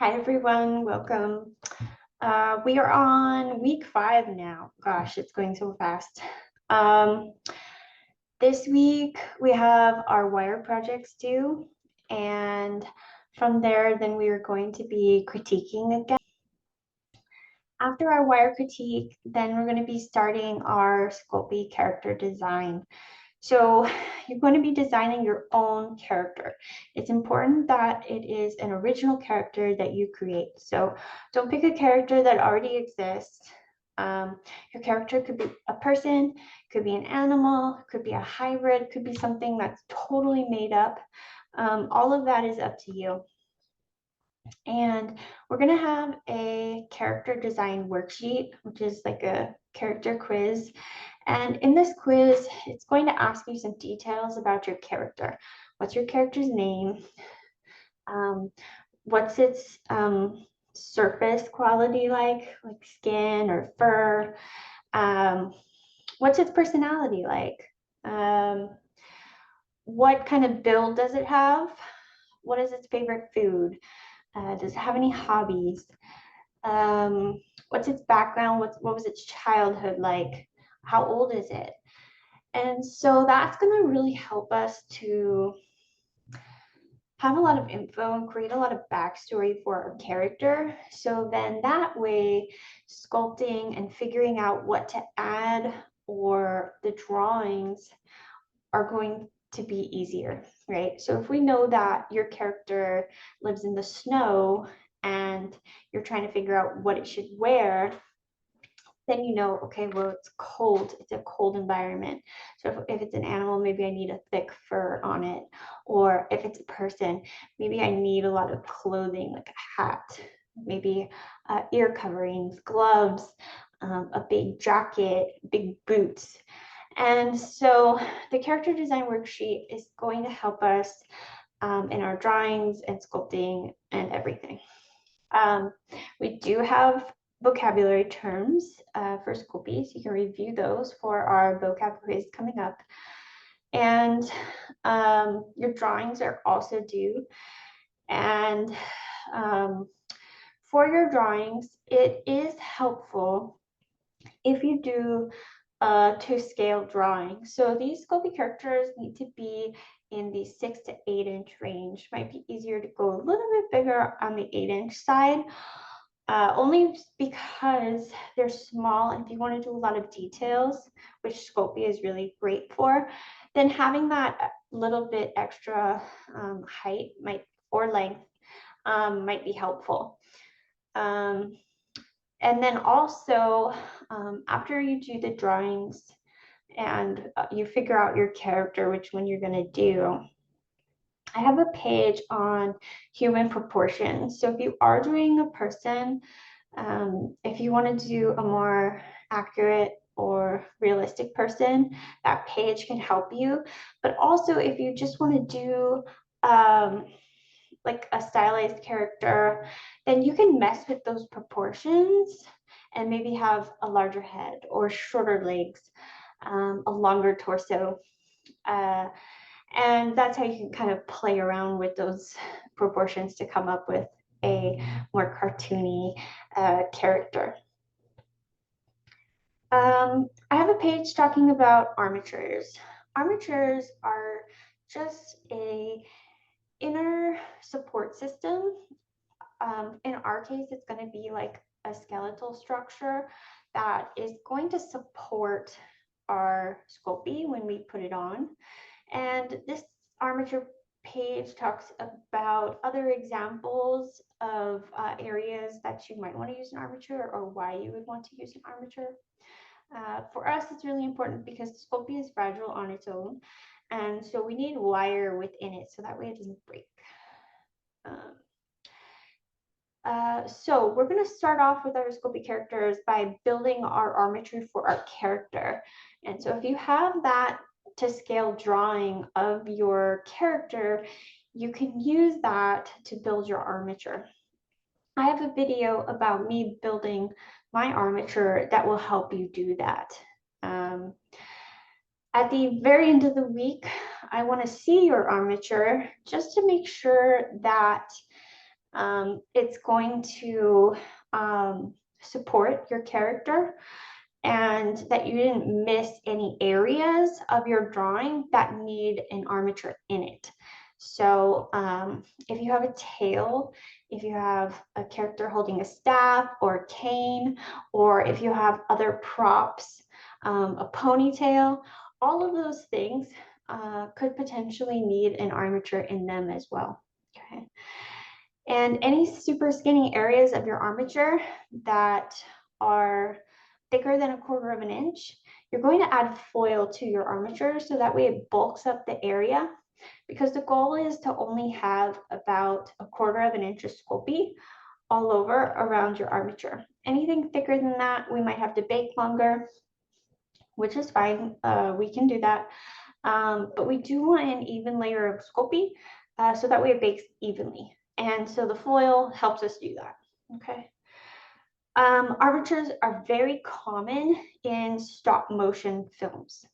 Hi everyone, welcome. We are on week 5 now. Gosh, it's going so fast. Um, this week we have our wire projects due, and from there, then we are going to be critiquing again. After our wire critique, then we're going to be starting our Sculpey character design. So you're going to be designing your own character. It's important that it is an original character that you create. So don't pick a character that already exists. Your character could be a person, could be an animal, could be a hybrid, could be something that's totally made up. All of that is up to you. And we're going to have a character design worksheet, which is like a character quiz. And in this quiz, it's going to ask you some details about your character. What's your character's name? Um, what's its surface quality like skin or fur? What's its personality like? What kind of build does it have? What is its favorite food? Does it have any hobbies? What's its background? What was its childhood like? How old is it? And so that's going to really help us to have a lot of info and create a lot of backstory for our character. So then that way, sculpting and figuring out what to add or the drawings are going to be easier, right? So if we know that your character lives in the snow and you're trying to figure out what it should wear, then you know, okay, well, it's cold. It's a cold environment. So if it's an animal, maybe I need a thick fur on it. Or if it's a person, maybe I need a lot of clothing, like a hat, maybe ear coverings, gloves, a big jacket, big boots. And so the character design worksheet is going to help us in our drawings and sculpting and everything. We do have vocabulary terms for Sculpey, so you can review those for our vocab quiz coming up. And your drawings are also due. And for your drawings, it is helpful if you do to scale drawing. So these Sculpey characters need to be in the 6 to 8 inch range. Might be easier to go a little bit bigger on the 8-inch side. Only because they're small, and if you want to do a lot of details, which Sculpey is really great for, then having that little bit extra height or length might be helpful. And then also, after you do the drawings and you figure out your character, which one you're going to do, I have a page on human proportions. So if you are doing a person, if you want to do a more accurate or realistic person, that page can help you. But also, if you just want to do like a stylized character, then you can mess with those proportions and maybe have a larger head or shorter legs, a longer torso. And that's how you can kind of play around with those proportions to come up with a more cartoony character. I have a page talking about armatures. Armatures are just a inner support system. In our case, it's going to be like a skeletal structure that is going to support our Sculpey when we put it on. And this armature page talks about other examples of areas that you might want to use an armature or why you would want to use an armature. For us, it's really important because the Sculpey is fragile on its own. And so we need wire within it so that way it doesn't break. So we're going to start off with our Sculpey characters by building our armature for our character. And so if you have that to scale drawing of your character, you can use that to build your armature. I have a video about me building my armature that will help you do that. At the very end of the week, I want to see your armature just to make sure that It's going to support your character, and that you didn't miss any areas of your drawing that need an armature in it. So if you have a tail, if you have a character holding a staff or a cane, or if you have other props, a ponytail, all of those things could potentially need an armature in them as well. Okay. And any super skinny areas of your armature that are thicker than 1/4 of an inch, you're going to add foil to your armature so that way it bulks up the area, because the goal is to only have about 1/4 of an inch of Sculpey all over around your armature. Anything thicker than that, we might have to bake longer, which is fine. We can do that. But we do want an even layer of Sculpey so that way it bakes evenly. And so the foil helps us do that. Okay. Armatures are very common in stop motion films.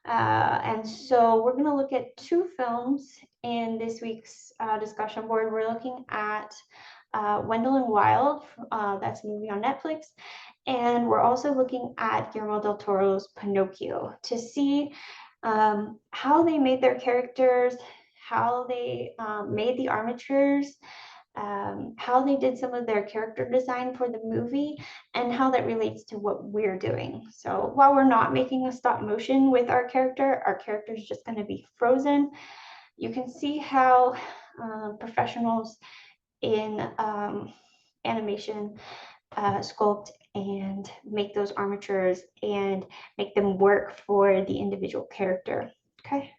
And so we're going to look at 2 films in this week's discussion board. We're looking at Wendell and Wild, that's a movie on Netflix. And we're also looking at Guillermo del Toro's Pinocchio to see how they made their characters, how they made the armatures, how they did some of their character design for the movie, and how that relates to what we're doing. So while we're not making a stop motion with our character is just going to be frozen. You can see how professionals in animation sculpt and make those armatures and make them work for the individual character. Okay.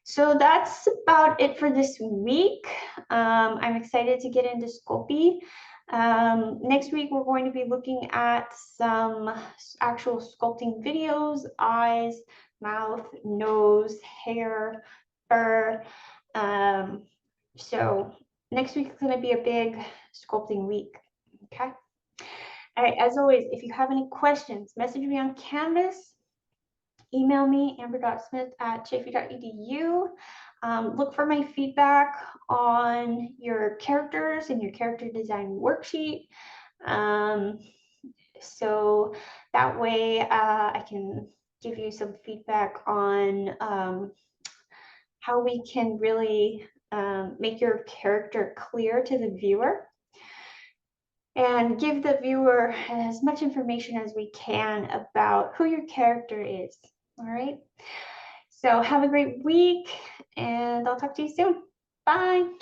So that's about it for this week. I'm excited to get into Sculpey. Next week, we're going to be looking at some actual sculpting videos: eyes, mouth, nose, hair, fur. So next week is going to be a big sculpting week. Okay. All right. As always, if you have any questions, message me on Canvas. Email me, amber.smith@chaffey.edu. Look for my feedback on your characters and your character design worksheet. So that way I can give you some feedback on how we can really make your character clear to the viewer and give the viewer as much information as we can about who your character is. All right. So have a great week, and I'll talk to you soon. Bye.